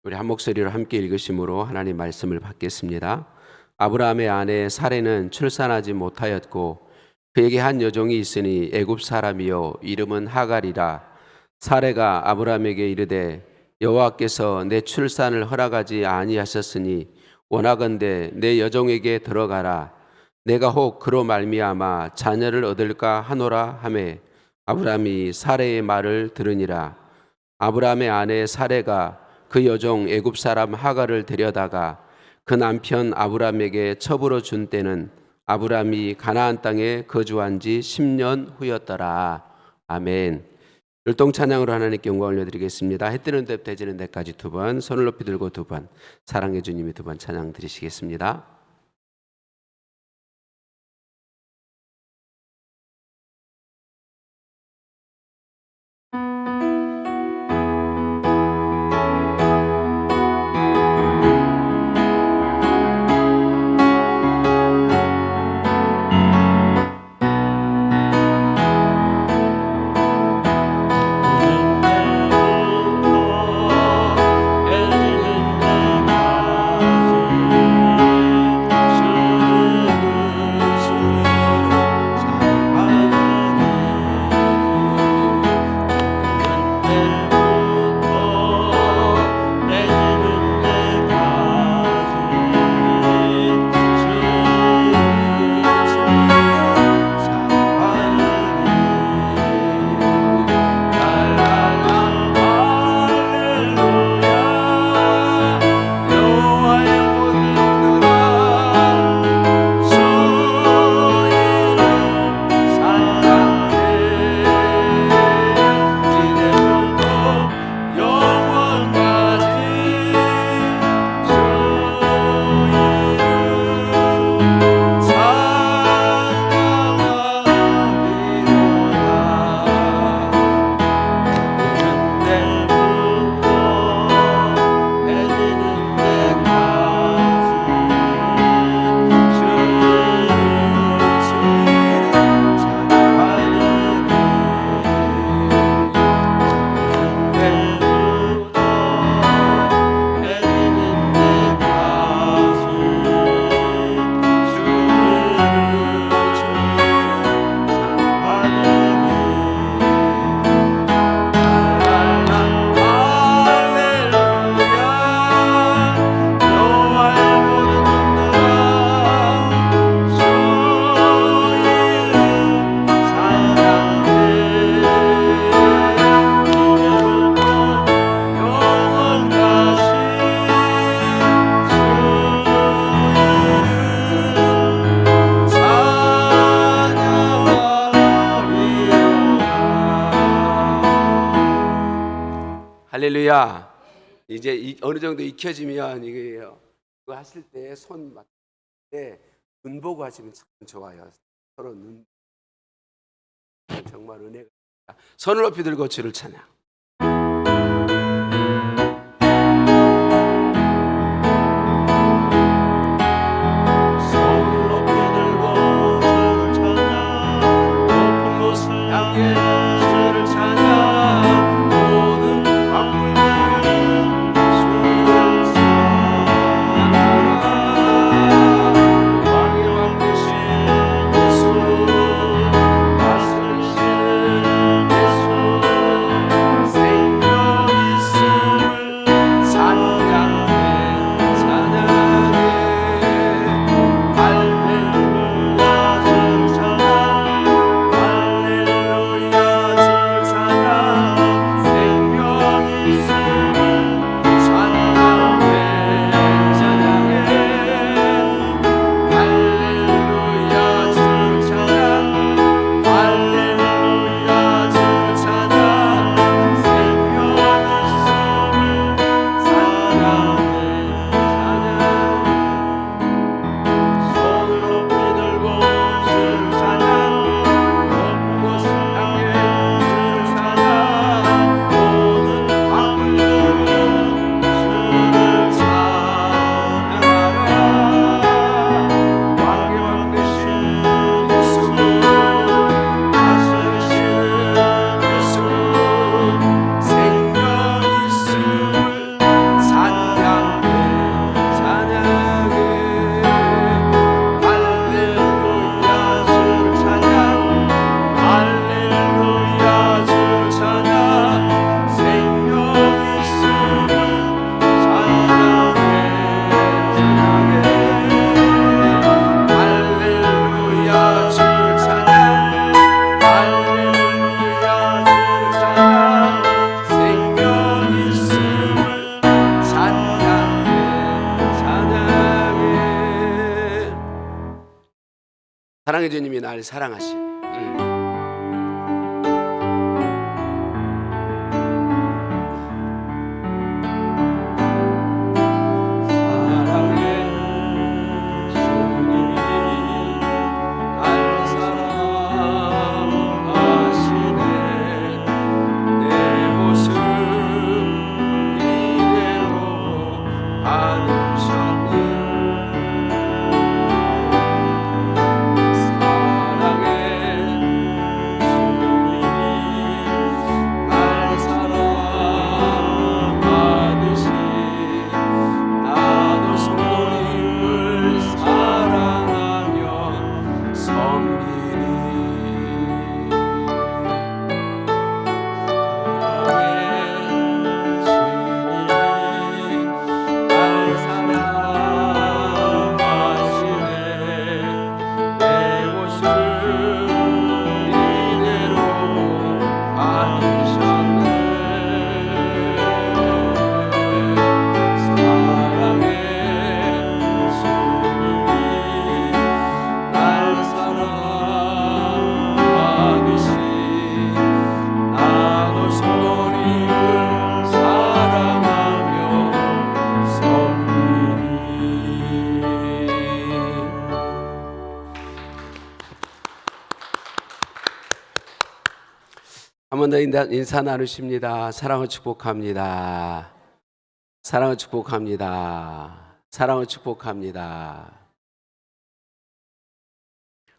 우리 한 목소리로 함께 읽으심으로 하나님 말씀을 받겠습니다. 아브라함의 아내 사레는 출산하지 못하였고 그에게 한 여종이 있으니 애굽 사람이요 이름은 하갈이라. 사레가 아브라함에게 이르되 여호와께서 내 출산을 허락하지 아니하셨으니 원하건대 내 여종에게 들어가라. 내가 혹 그로 말미암아 자녀를 얻을까 하노라 하매 아브라함이 사레의 말을 들으니라. 아브라함의 아내 사레가 그 여종 애굽 사람 하갈을 데려다가 그 남편 아브라함에게 첩으로 준 때는 아브라함이 가나안 땅에 거주한 지 10년 후였더라. 아멘. 율동 찬양으로 하나님께 영광 올려드리겠습니다. 해 뜨는 데부터 해지는 데까지 두 번, 손을 높이 들고 두 번, 사랑해 주님이 두 번 찬양 드리시겠습니다. 할렐루야. 이제 어느 정도 익혀지면 이게요. 그거 하실 때 손 맞을 때 눈 보고 하시면 참 좋아요. 서로 눈 정말 은혜가. 손을 높이 들고 주를 찬양. 손을 높이 들고 주를 찬양 높은 곳을 향해 주를 찬양 모든 만물들은 주를 사랑하라 왕의 왕 되신 예수 말씀이시는 예수 사랑의 주님이 날 사랑하시네. 한 번 더 인사 나누십니다. 사랑을 축복합니다. 사랑을 축복합니다. 사랑을 축복합니다.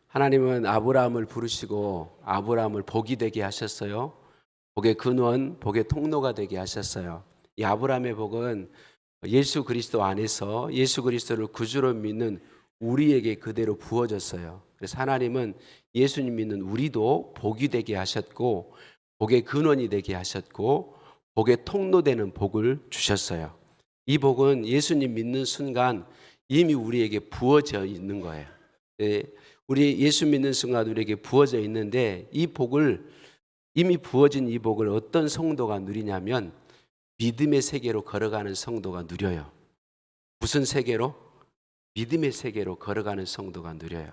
하나님은 아브라함을 부르시고 아브라함을 복이 되게 하셨어요. 복의 근원, 복의 통로가 되게 하셨어요. 이 아브라함의 복은 예수 그리스도 안에서 예수 그리스도를 구주로 믿는 우리에게 그대로 부어졌어요. 그래서 하나님은 예수님 믿는 우리도 복이 되게 하셨고 복의 근원이 되게 하셨고 복의 통로되는 복을 주셨어요. 이 복은 예수님 믿는 순간 이미 우리에게 부어져 있는 거예요. 우리 예수 믿는 순간 우리에게 부어져 있는데 이 복을 이미 부어진 이 복을 어떤 성도가 누리냐면 믿음의 세계로 걸어가는 성도가 누려요. 무슨 세계로? 믿음의 세계로 걸어가는 성도가 누려요.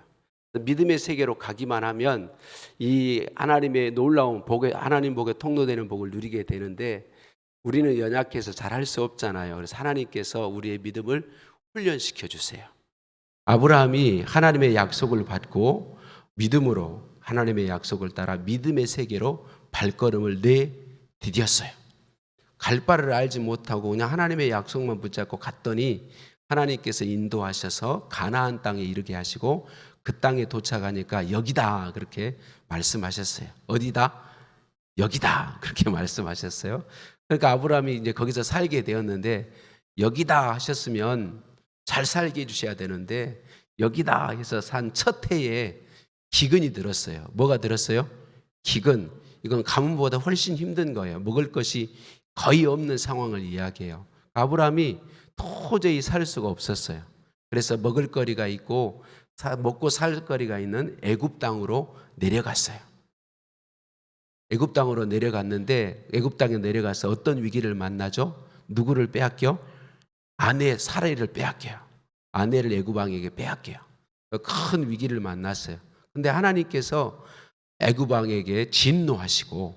믿음의 세계로 가기만 하면 이 하나님의 놀라운 복의 하나님 복의 통로되는 복을 누리게 되는데 우리는 연약해서 잘할 수 없잖아요. 그래서 하나님께서 우리의 믿음을 훈련시켜 주세요. 아브라함이 하나님의 약속을 받고 믿음으로 하나님의 약속을 따라 믿음의 세계로 발걸음을 내디뎠어요. 갈 바를 알지 못하고 그냥 하나님의 약속만 붙잡고 갔더니 하나님께서 인도하셔서 가나안 땅에 이르게 하시고 그 땅에 도착하니까 여기다 그렇게 말씀하셨어요. 어디다? 여기다 그렇게 말씀하셨어요. 그러니까 아브라함이 이제 거기서 살게 되었는데 여기다 하셨으면 잘 살게 해주셔야 되는데 여기다 해서 산 첫 해에 기근이 들었어요. 뭐가 들었어요? 기근. 이건 가뭄보다 훨씬 힘든 거예요. 먹을 것이 거의 없는 상황을 이야기해요. 아브라함이 도저히 살 수가 없었어요. 그래서 먹을 거리가 있고 먹고 살 거리가 있는 애굽 땅으로 내려갔어요. 애굽 땅으로 내려갔는데 애굽 땅에 내려가서 어떤 위기를 만나죠? 누구를 빼앗겨? 아내 사라를 빼앗겨요. 아내를 애굽 왕에게 빼앗겨요. 큰 위기를 만났어요. 근데 하나님께서 애굽 왕에게 진노하시고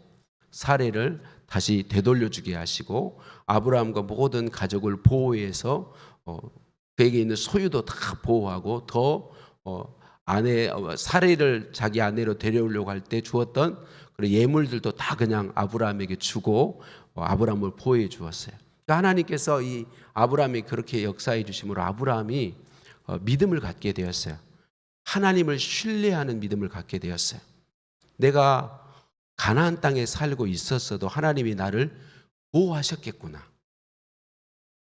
사라를 다시 되돌려주게 하시고 아브라함과 모든 가족을 보호해서 그에게 있는 소유도 다 보호하고 더 아내 사라를 자기 아내로 데려오려고 할 때 주었던 그런 예물들도 다 그냥 아브라함에게 주고 아브라함을 보호해 주었어요. 그러니까 하나님께서 이 아브라함이 그렇게 역사해 주심으로 아브라함이 믿음을 갖게 되었어요. 하나님을 신뢰하는 믿음을 갖게 되었어요. 내가 가나안 땅에 살고 있었어도 하나님이 나를 보호하셨겠구나.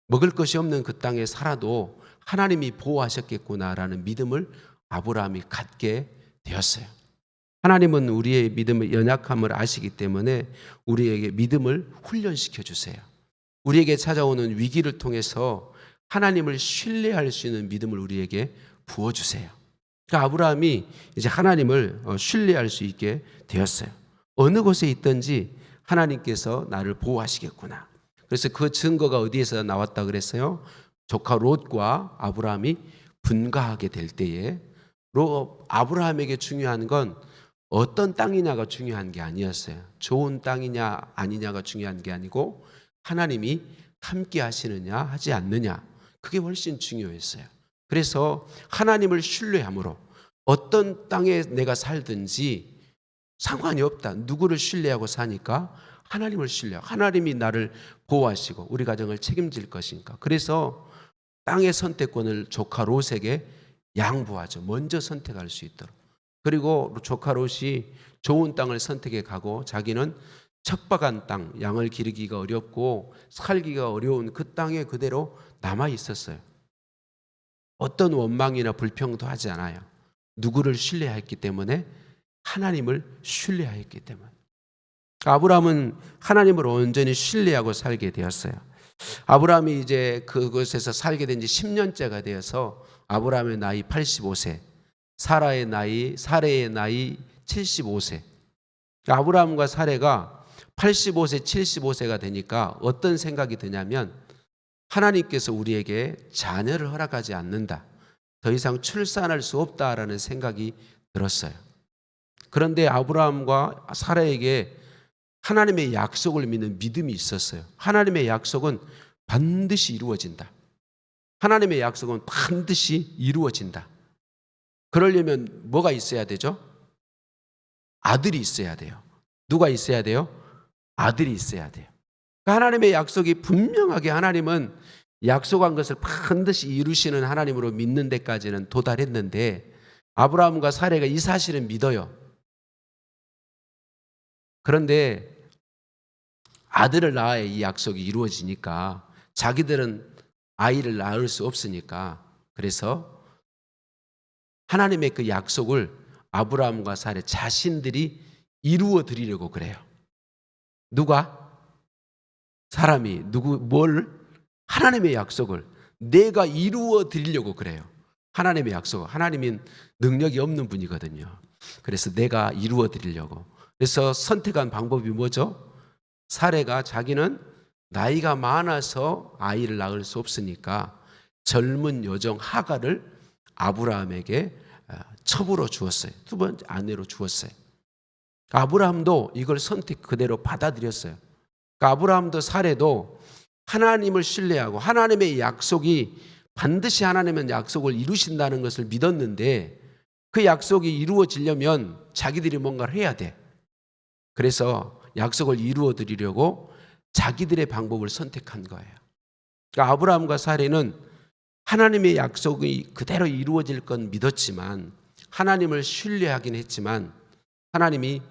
먹을 것이 없는 그 땅에 살아도 하나님이 보호하셨겠구나라는 믿음을 아브라함이 갖게 되었어요. 하나님은 우리의 믿음의 연약함을 아시기 때문에 우리에게 믿음을 훈련시켜 주세요. 우리에게 찾아오는 위기를 통해서 하나님을 신뢰할 수 있는 믿음을 우리에게 부어주세요. 그러니까 아브라함이 이제 하나님을 신뢰할 수 있게 되었어요. 어느 곳에 있든지 하나님께서 나를 보호하시겠구나. 그래서 그 증거가 어디에서 나왔다 그랬어요? 조카 롯과 아브라함이 분가하게 될 때에 아브라함에게 중요한 건 어떤 땅이냐가 중요한 게 아니었어요. 좋은 땅이냐 아니냐가 중요한 게 아니고 하나님이 함께 하시느냐 하지 않느냐, 그게 훨씬 중요했어요. 그래서 하나님을 신뢰함으로 어떤 땅에 내가 살든지 상관이 없다. 누구를 신뢰하고 사니까 하나님을 신뢰하고 하나님이 나를 보호하시고 우리 가정을 책임질 것이니까. 그래서 땅의 선택권을 조카 롯에게 양보하죠. 먼저 선택할 수 있도록. 그리고 조카 롯이 좋은 땅을 선택해 가고 자기는 척박한 땅, 양을 기르기가 어렵고 살기가 어려운 그 땅에 그대로 남아 있었어요. 어떤 원망이나 불평도 하지 않아요. 누구를 신뢰했기 때문에? 하나님을 신뢰하였기 때문에. 아브라함은 하나님을 온전히 신뢰하고 살게 되었어요. 아브라함이 이제 그곳에서 살게 된 지 10년째가 되어서 아브라함의 나이 85세, 사라의 나이 75세. 아브라함과 사레가 85세, 75세가 되니까 어떤 생각이 드냐면 하나님께서 우리에게 자녀를 허락하지 않는다. 더 이상 출산할 수 없다라는 생각이 들었어요. 그런데 아브라함과 사라에게 하나님의 약속을 믿는 믿음이 있었어요. 하나님의 약속은 반드시 이루어진다. 하나님의 약속은 반드시 이루어진다. 그러려면 뭐가 있어야 되죠? 아들이 있어야 돼요. 누가 있어야 돼요? 아들이 있어야 돼요. 하나님의 약속이 분명하게, 하나님은 약속한 것을 반드시 이루시는 하나님으로 믿는 데까지는 도달했는데 아브라함과 사레가 이 사실을 믿어요. 그런데 아들을 낳아야 이 약속이 이루어지니까 자기들은 아이를 낳을 수 없으니까, 그래서 하나님의 그 약속을 아브라함과 사레 자신들이 이루어 드리려고 그래요. 누가? 사람이 하나님의 약속을 내가 이루어 드리려고 그래요. 하나님의 약속, 하나님은 능력이 없는 분이거든요. 그래서 내가 이루어 드리려고. 그래서 선택한 방법이 뭐죠? 사레가 자기는 나이가 많아서 아이를 낳을 수 없으니까 젊은 여종 하갈을 아브라함에게 첩으로 주었어요. 두 번째 아내로 주었어요. 아브라함도 이걸 선택 그대로 받아들였어요. 아브라함도 사레도 하나님을 신뢰하고 하나님의 약속이 반드시 하나님은 약속을 이루신다는 것을 믿었는데 그 약속이 이루어지려면 자기들이 뭔가를 해야 돼. 그래서 약속을 이루어 드리려고 자기들의 방법을 선택한 거예요. 그러니까 아브라함과 사레는 하나님의 약속이 그대로 이루어질 건 믿었지만, 하나님을 신뢰하긴 했지만 하나님이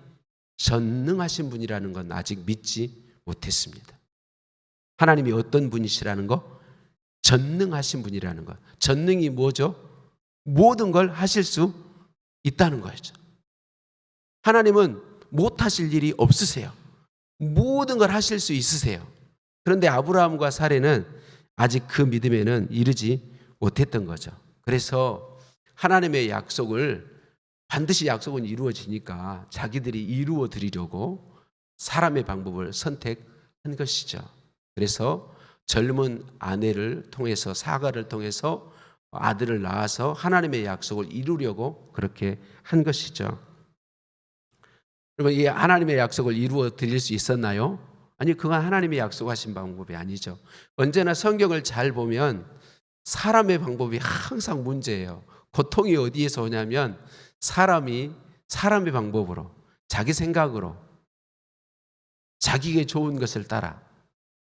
전능하신 분이라는 건 아직 믿지 못했습니다. 하나님이 어떤 분이시라는 거? 전능하신 분이라는 거. 전능이 뭐죠? 모든 걸 하실 수 있다는 거죠. 하나님은 못하실 일이 없으세요. 모든 걸 하실 수 있으세요. 그런데 아브라함과 사레는 아직 그 믿음에는 이르지 못했던 거죠. 그래서 하나님의 약속을 반드시 약속은 이루어지니까 자기들이 이루어 드리려고 사람의 방법을 선택한 것이죠. 그래서 젊은 아내를 통해서, 사가를 통해서 아들을 낳아서 하나님의 약속을 이루려고 그렇게 한 것이죠. 여러분, 이 하나님의 약속을 이루어 드릴 수 있었나요? 아니, 그건 하나님의 약속하신 방법이 아니죠. 언제나 성경을 잘 보면 사람의 방법이 항상 문제예요. 고통이 어디에서 오냐면 사람의 방법으로, 자기 생각으로, 자기에게 좋은 것을 따라,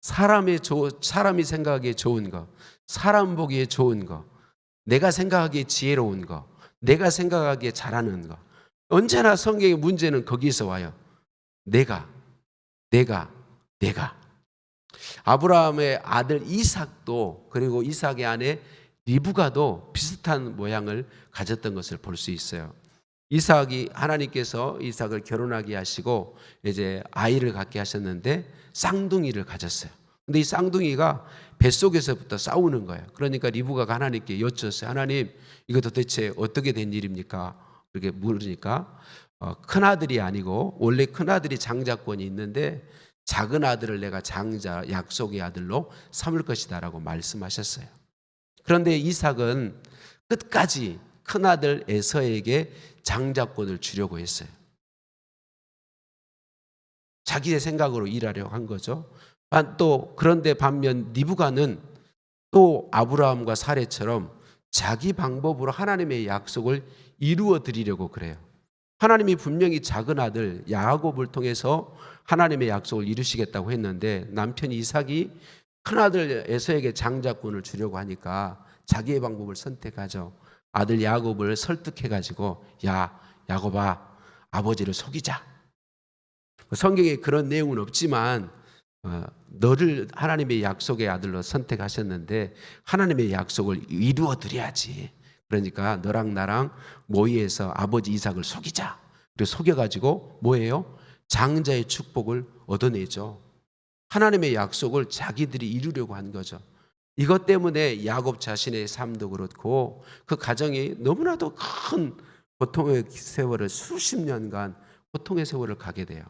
사람이 생각하기에 좋은 거, 사람 보기에 좋은 거, 내가 생각하기에 지혜로운 거, 내가 생각하기에 잘하는 거. 언제나 성경의 문제는 거기서 와요. 내가. 아브라함의 아들 이삭도, 그리고 이삭의 아내 리브가도 비슷한 모양을 가졌던 것을 볼 수 있어요. 하나님께서 이삭을 결혼하게 하시고 이제 아이를 갖게 하셨는데 쌍둥이를 가졌어요. 근데 이 쌍둥이가 뱃속에서부터 싸우는 거예요. 그러니까 리브가가 하나님께 여쭈었어요. 하나님, 이거 도대체 어떻게 된 일입니까? 그렇게 물으니까 큰아들이 아니고, 원래 큰아들이 장자권이 있는데 작은 아들을 내가 장자, 약속의 아들로 삼을 것이다 라고 말씀하셨어요. 그런데 이삭은 끝까지 큰아들 에서에게 장자권을 주려고 했어요. 자기의 생각으로 일하려고 한 거죠. 또 그런데 반면 리브가는 또 아브라함과 사레처럼 자기 방법으로 하나님의 약속을 이루어 드리려고 그래요. 하나님이 분명히 작은 아들 야곱을 통해서 하나님의 약속을 이루시겠다고 했는데 남편 이삭이 큰아들 에서에게 장자권을 주려고 하니까 자기의 방법을 선택하죠. 아들 야곱을 설득해가지고 야 야곱아 아버지를 속이자. 성경에 그런 내용은 없지만 너를 하나님의 약속의 아들로 선택하셨는데 하나님의 약속을 이루어 드려야지. 그러니까 너랑 나랑 모의해서 아버지 이삭을 속이자. 그리고 속여가지고 뭐예요? 장자의 축복을 얻어내죠. 하나님의 약속을 자기들이 이루려고 한 거죠. 이것 때문에 야곱 자신의 삶도 그렇고 그 가정이 너무나도 큰 고통의 세월을 수십 년간 고통의 세월을 가게 돼요.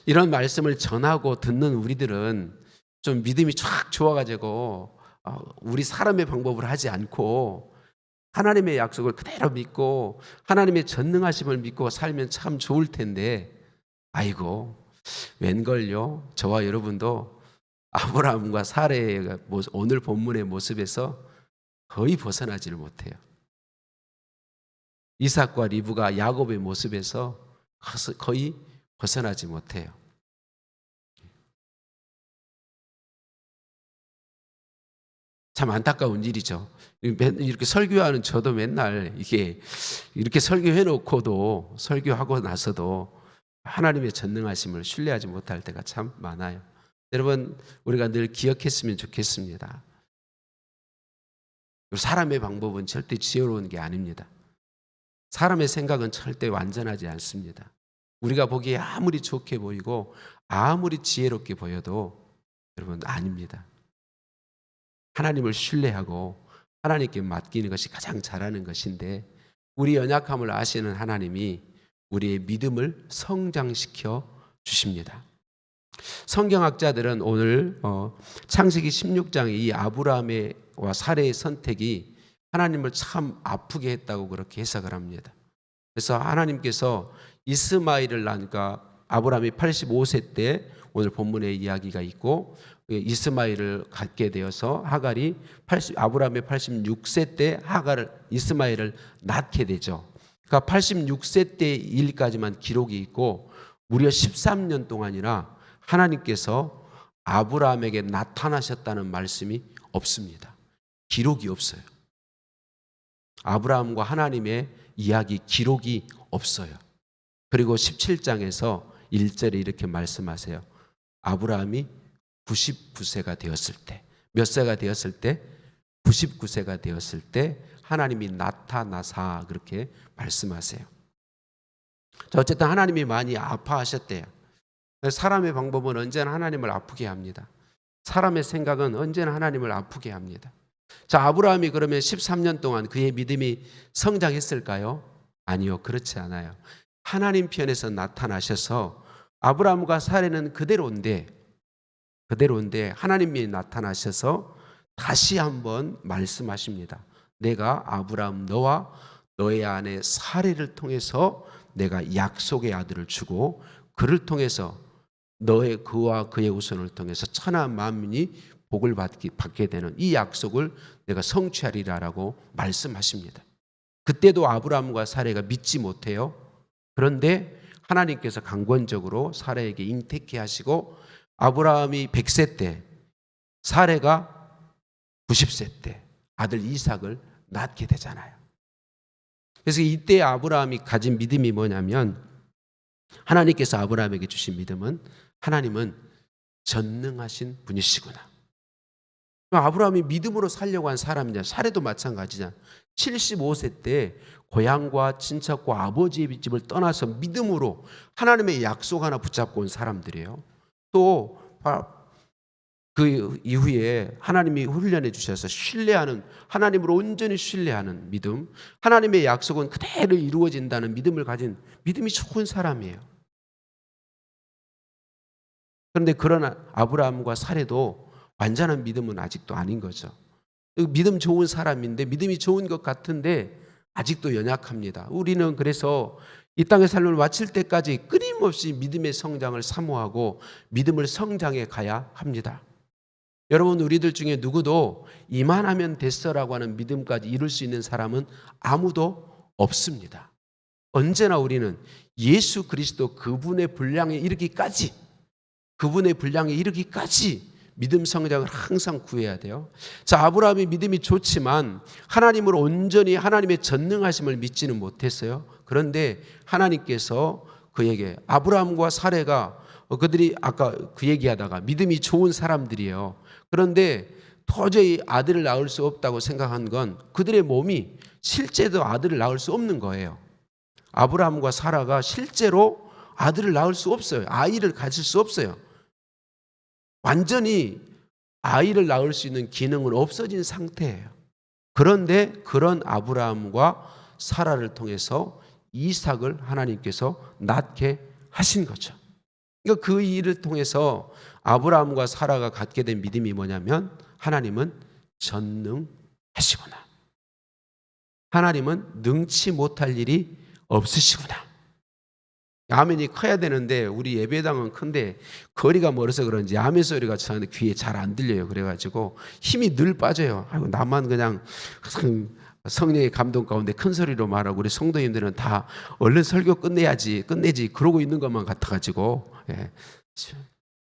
이런 말씀을 전하고 듣는 우리들은 좀 믿음이 쫙 좋아가지고 우리 사람의 방법을 하지 않고 하나님의 약속을 그대로 믿고 하나님의 전능하심을 믿고 살면 참 좋을 텐데 아이고 웬걸요? 저와 여러분도 아브라함과 사레의 오늘 본문의 모습에서 거의 벗어나지를 못해요. 이삭과 리브가 야곱의 모습에서 거의 벗어나지 못해요. 참 안타까운 일이죠. 이렇게 설교하는 저도 맨날 이렇게 설교해 놓고도 설교하고 나서도 하나님의 전능하심을 신뢰하지 못할 때가 참 많아요. 여러분 우리가 늘 기억했으면 좋겠습니다. 사람의 방법은 절대 지혜로운 게 아닙니다. 사람의 생각은 절대 완전하지 않습니다. 우리가 보기에 아무리 좋게 보이고 아무리 지혜롭게 보여도 여러분 아닙니다. 하나님을 신뢰하고 하나님께 맡기는 것이 가장 잘하는 것인데 우리 연약함을 아시는 하나님이 우리의 믿음을 성장시켜 주십니다. 성경학자들은 오늘 창세기 16장의 이 아브라함과 사레의 선택이 하나님을 참 아프게 했다고 그렇게 해석을 합니다. 그래서 하나님께서 이스마엘을 낳으니까 아브라함이 85세 때 오늘 본문에 이야기가 있고 이스마엘을 갖게 되어서 하갈이 아브라함의 86세 때 이스마엘을 낳게 되죠. 그러니까 86세 때 일까지만 기록이 있고 무려 13년 동안이나 하나님께서 아브라함에게 나타나셨다는 말씀이 없습니다. 기록이 없어요. 아브라함과 하나님의 이야기 기록이 없어요. 그리고 17장에서 1절에 이렇게 말씀하세요. 아브라함이 99세가 되었을 때, 몇 세가 되었을 때? 99세가 되었을 때 하나님이 나타나사 그렇게 말씀하세요. 어쨌든 하나님이 많이 아파하셨대요. 사람의 방법은 언제나 하나님을 아프게 합니다. 사람의 생각은 언제나 하나님을 아프게 합니다. 자, 아브라함이 그러면 13년 동안 그의 믿음이 성장했을까요? 아니요, 그렇지 않아요. 하나님 편에서 나타나셔서 아브라함과 사레는 그대로인데 하나님이 나타나셔서 다시 한번 말씀하십니다. 내가 아브라함 너와 너의 아내 사레를 통해서 내가 약속의 아들을 주고 그를 통해서 그와 그의 후손을 통해서 천하 만민이 복을 받게 되는 이 약속을 내가 성취하리라라고 말씀하십니다. 그때도 아브라함과 사레가 믿지 못해요. 그런데 하나님께서 강권적으로 사레에게 잉태케 하시고 아브라함이 100세 때 사레가 90세 때 아들 이삭을 낳게 되잖아요. 그래서 이때 아브라함이 가진 믿음이 뭐냐면 하나님께서 아브라함에게 주신 믿음은 하나님은 전능하신 분이시구나. 아브라함이 믿음으로 살려고 한 사람이냐. 사례도 마찬가지잖아. 75세 때 고향과 친척과 아버지의 집을 떠나서 믿음으로 하나님의 약속 하나 붙잡고 온 사람들이에요. 또 그 이후에 하나님이 훈련해 주셔서 신뢰하는, 하나님을 온전히 신뢰하는 믿음, 하나님의 약속은 그대로 이루어진다는 믿음을 가진 믿음이 좋은 사람이에요. 그런데 그런 아브라함과 사레도 완전한 믿음은 아직도 아닌 거죠. 믿음 좋은 사람인데 믿음이 좋은 것 같은데 아직도 연약합니다. 우리는 그래서 이 땅의 삶을 마칠 때까지 끊임없이 믿음의 성장을 사모하고 믿음을 성장해 가야 합니다. 여러분, 우리들 중에 누구도 이만하면 됐어라고 하는 믿음까지 이룰 수 있는 사람은 아무도 없습니다. 언제나 우리는 예수 그리스도 그분의 분량에 이르기까지 믿음 성장을 항상 구해야 돼요. 자, 아브라함이 믿음이 좋지만 하나님을 온전히 하나님의 전능하심을 믿지는 못했어요. 그런데 하나님께서 그에게 아브라함과 사레가 그들이 아까 그 얘기하다가 믿음이 좋은 사람들이에요. 그런데 도저히 아들을 낳을 수 없다고 생각한 건 그들의 몸이 실제로 아들을 낳을 수 없는 거예요. 아브라함과 사라가 실제로 아들을 낳을 수 없어요. 아이를 가질 수 없어요. 완전히 아이를 낳을 수 있는 기능은 없어진 상태예요. 그런데 그런 아브라함과 사라를 통해서 이삭을 하나님께서 낳게 하신 거죠. 그러니까 그 일을 통해서 아브라함과 사라가 갖게 된 믿음이 뭐냐면 하나님은 전능하시구나. 하나님은 능치 못할 일이 없으시구나. 아멘이 커야 되는데 우리 예배당은 큰데 거리가 멀어서 그런지 아멘 소리가 저한테 귀에 잘 안 들려요. 그래가지고 힘이 늘 빠져요. 아이고, 나만 그냥 성령의 감동 가운데 큰 소리로 말하고 우리 성도님들은 다 얼른 설교 끝내지 그러고 있는 것만 같아가지고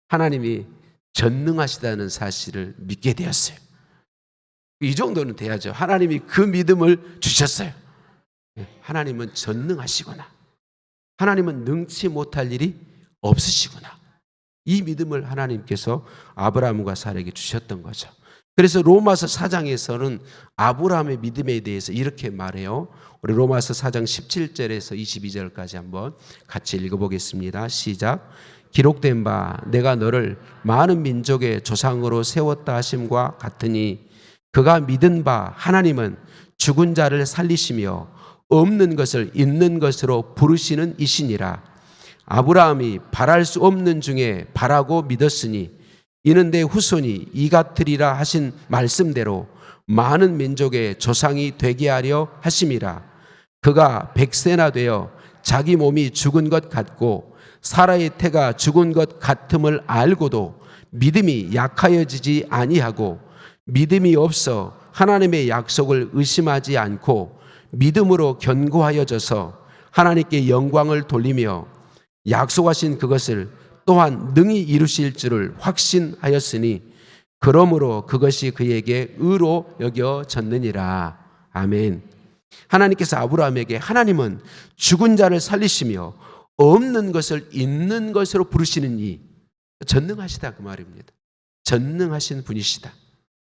하나님이 전능하시다는 사실을 믿게 되었어요. 이 정도는 돼야죠. 하나님이 그 믿음을 주셨어요. 하나님은 전능하시구나. 하나님은 능치 못할 일이 없으시구나. 이 믿음을 하나님께서 아브라함과 사라에게 주셨던 거죠. 그래서 로마서 4장에서는 아브라함의 믿음에 대해서 이렇게 말해요. 우리 로마서 4장 17절에서 22절까지 한번 같이 읽어보겠습니다. 시작. 기록된 바 내가 너를 많은 민족의 조상으로 세웠다 하심과 같으니 그가 믿은 바 하나님은 죽은 자를 살리시며 없는 것을 있는 것으로 부르시는 이시니라. 아브라함이 바랄 수 없는 중에 바라고 믿었으니 이는 내 후손이 이 같으리라 하신 말씀대로 많은 민족의 조상이 되게 하려 하심이라. 그가 100세나 되어 자기 몸이 죽은 것 같고 사라의 태가 죽은 것 같음을 알고도 믿음이 약하여지지 아니하고 믿음이 없어 하나님의 약속을 의심하지 않고 믿음으로 견고하여져서 하나님께 영광을 돌리며 약속하신 그것을 또한 능히 이루실 줄을 확신하였으니 그러므로 그것이 그에게 의로 여겨졌느니라. 아멘. 하나님께서 아브라함에게 하나님은 죽은 자를 살리시며 없는 것을 있는 것으로 부르시는 이 전능하시다 그 말입니다. 전능하신 분이시다.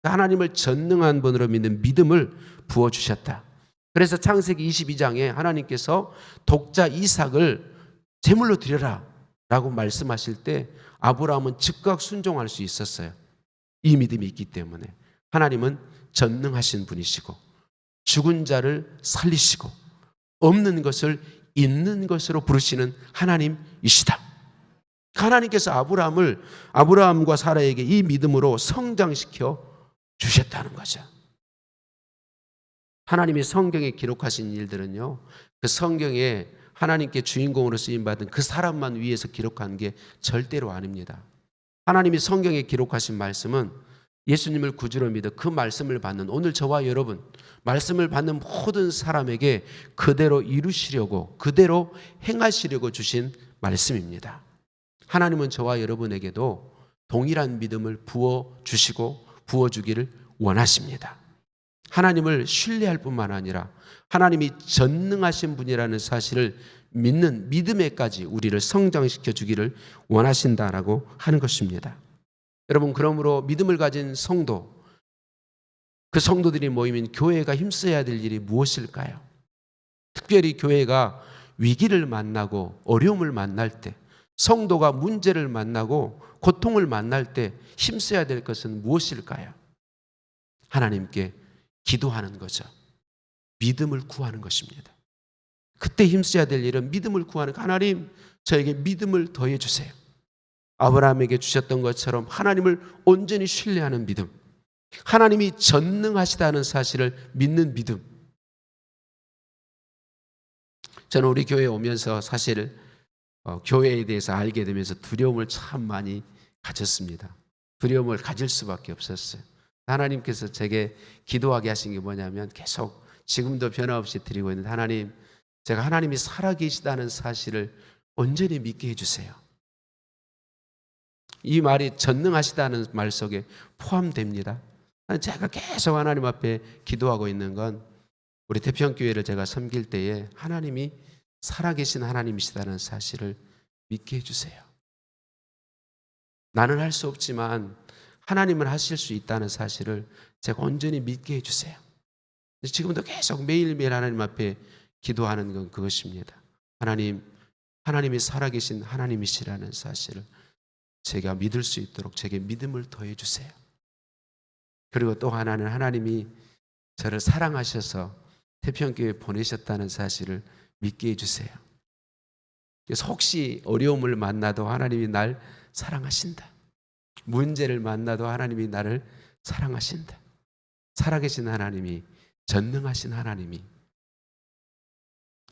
하나님을 전능한 분으로 믿는 믿음을 부어주셨다. 그래서 창세기 22장에 하나님께서 독자 이삭을 제물로 드려라 라고 말씀하실 때 아브라함은 즉각 순종할 수 있었어요. 이 믿음이 있기 때문에. 하나님은 전능하신 분이시고 죽은 자를 살리시고 없는 것을 있는 것으로 부르시는 하나님이시다. 하나님께서 아브라함과 사라에게 이 믿음으로 성장시켜 주셨다는 거죠. 하나님이 성경에 기록하신 일들은요, 그 성경에 하나님께 주인공으로 쓰임받은 그 사람만 위해서 기록한 게 절대로 아닙니다. 하나님이 성경에 기록하신 말씀은 예수님을 구주로 믿어 그 말씀을 받는 오늘 저와 여러분, 말씀을 받는 모든 사람에게 그대로 이루시려고, 그대로 행하시려고 주신 말씀입니다. 하나님은 저와 여러분에게도 동일한 믿음을 부어주시고 부어주기를 원하십니다. 하나님을 신뢰할 뿐만 아니라 하나님이 전능하신 분이라는 사실을 믿는 믿음에까지 우리를 성장시켜 주기를 원하신다라고 하는 것입니다. 여러분, 그러므로 믿음을 가진 성도, 그 성도들이 모이면 교회가 힘써야 될 일이 무엇일까요? 특별히 교회가 위기를 만나고 어려움을 만날 때, 성도가 문제를 만나고 고통을 만날 때 힘써야 될 것은 무엇일까요? 하나님께 기도하는 거죠. 믿음을 구하는 것입니다. 그때 힘써야 될 일은 믿음을 구하는 거. 하나님, 저에게 믿음을 더해 주세요. 아브라함에게 주셨던 것처럼 하나님을 온전히 신뢰하는 믿음, 하나님이 전능하시다는 사실을 믿는 믿음. 저는 우리 교회에 오면서 사실 교회에 대해서 알게 되면서 두려움을 참 많이 가졌습니다. 두려움을 가질 수밖에 없었어요. 하나님께서 제게 기도하게 하신 게 뭐냐면 계속 지금도 변함없이 드리고 있는 하나님, 제가 하나님이 살아계시다는 사실을 온전히 믿게 해주세요. 이 말이 전능하시다는 말 속에 포함됩니다. 제가 계속 하나님 앞에 기도하고 있는 건 우리 태평교회를 제가 섬길 때에 하나님이 살아계신 하나님이시다는 사실을 믿게 해주세요. 나는 할 수 없지만 하나님은 하실 수 있다는 사실을 제가 온전히 믿게 해주세요. 지금도 계속 매일매일 하나님 앞에 기도하는 건 그것입니다. 하나님, 하나님이 살아계신 하나님이시라는 사실을 제가 믿을 수 있도록 제게 믿음을 더해 주세요. 그리고 또 하나는 하나님이 저를 사랑하셔서 태평교회에 보내셨다는 사실을 믿게 해주세요. 그래서 혹시 어려움을 만나도 하나님이 날 사랑하신다. 문제를 만나도 하나님이 나를 사랑하신다. 살아계신 하나님이, 전능하신 하나님이.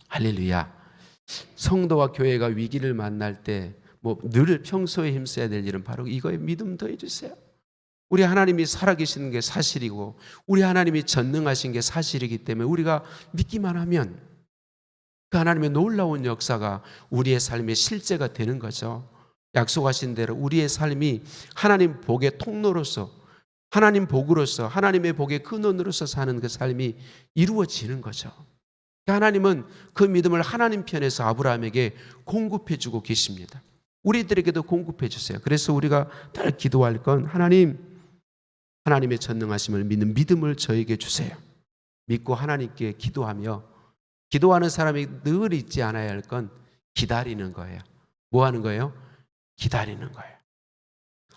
할렐루야. 성도와 교회가 위기를 만날 때 늘 평소에 힘써야 될 일은 바로 이거에 믿음 더해 주세요. 우리 하나님이 살아계시는 게 사실이고 우리 하나님이 전능하신 게 사실이기 때문에 우리가 믿기만 하면 그 하나님의 놀라운 역사가 우리의 삶의 실제가 되는 거죠. 약속하신 대로 우리의 삶이 하나님 복의 통로로서, 하나님 복으로서, 하나님의 복의 근원으로서 사는 그 삶이 이루어지는 거죠. 하나님은 그 믿음을 하나님 편에서 아브라함에게 공급해 주고 계십니다. 우리들에게도 공급해 주세요. 그래서 우리가 늘 기도할 건 하나님, 하나님의 전능하심을 믿는 믿음을 저에게 주세요. 믿고 하나님께 기도하며, 기도하는 사람이 늘 잊지 않아야 할 건 기다리는 거예요. 뭐 하는 거예요? 기다리는 거예요.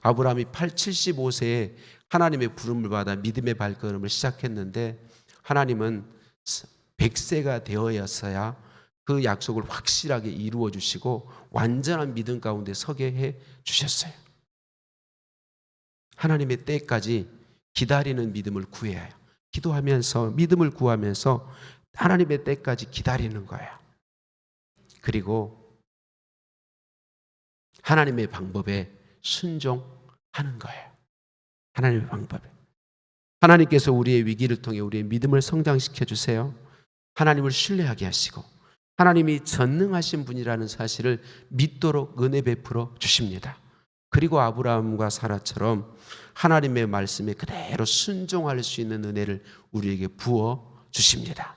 아브라함이 75세에 하나님의 부름을 받아 믿음의 발걸음을 시작했는데 하나님은 100세가 되어야서야 그 약속을 확실하게 이루어 주시고 완전한 믿음 가운데 서게 해 주셨어요. 하나님의 때까지 기다리는 믿음을 구해야 해요. 기도하면서 믿음을 구하면서 하나님의 때까지 기다리는 거예요. 그리고 하나님의 방법에 순종하는 거예요. 하나님의 방법에. 하나님께서 우리의 위기를 통해 우리의 믿음을 성장시켜 주세요. 하나님을 신뢰하게 하시고 하나님이 전능하신 분이라는 사실을 믿도록 은혜 베풀어 주십니다. 그리고 아브라함과 사라처럼 하나님의 말씀에 그대로 순종할 수 있는 은혜를 우리에게 부어 주십니다.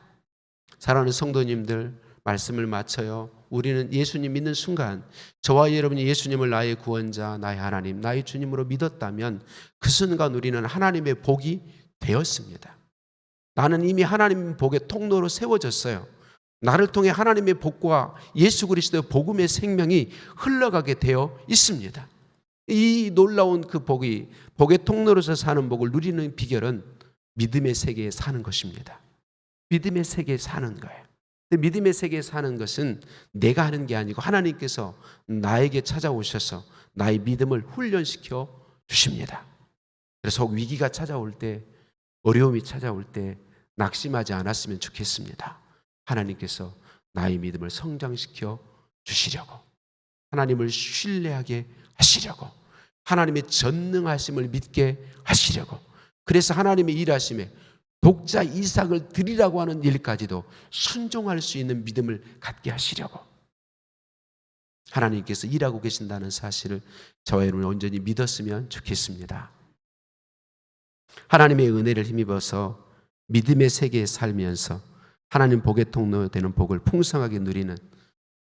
사랑하는 성도님들, 말씀을 마쳐요. 우리는 예수님 믿는 순간 저와 여러분이 예수님을 나의 구원자, 나의 하나님, 나의 주님으로 믿었다면 그 순간 우리는 하나님의 복이 되었습니다. 나는 이미 하나님 복의 통로로 세워졌어요. 나를 통해 하나님의 복과 예수 그리스도의 복음의 생명이 흘러가게 되어 있습니다. 이 놀라운 그 복이, 복의 통로로서 사는 복을 누리는 비결은 믿음의 세계에 사는 것입니다. 믿음의 세계에 사는 거예요. 근데 믿음의 세계에 사는 것은 내가 하는 게 아니고 하나님께서 나에게 찾아오셔서 나의 믿음을 훈련시켜 주십니다. 그래서 위기가 찾아올 때, 어려움이 찾아올 때 낙심하지 않았으면 좋겠습니다. 하나님께서 나의 믿음을 성장시켜 주시려고, 하나님을 신뢰하게 하시려고, 하나님의 전능하심을 믿게 하시려고, 그래서 하나님의 일하심에 독자 이삭을 드리라고 하는 일까지도 순종할 수 있는 믿음을 갖게 하시려고 하나님께서 일하고 계신다는 사실을 저와 여러분이 온전히 믿었으면 좋겠습니다. 하나님의 은혜를 힘입어서 믿음의 세계에 살면서 하나님 복의 통로 되는 복을 풍성하게 누리는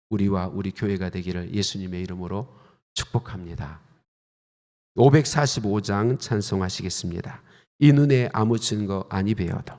우리와 우리 교회가 되기를 예수님의 이름으로 축복합니다. 545장 찬송하시겠습니다. 이 눈에 아무 증거 아니 배어도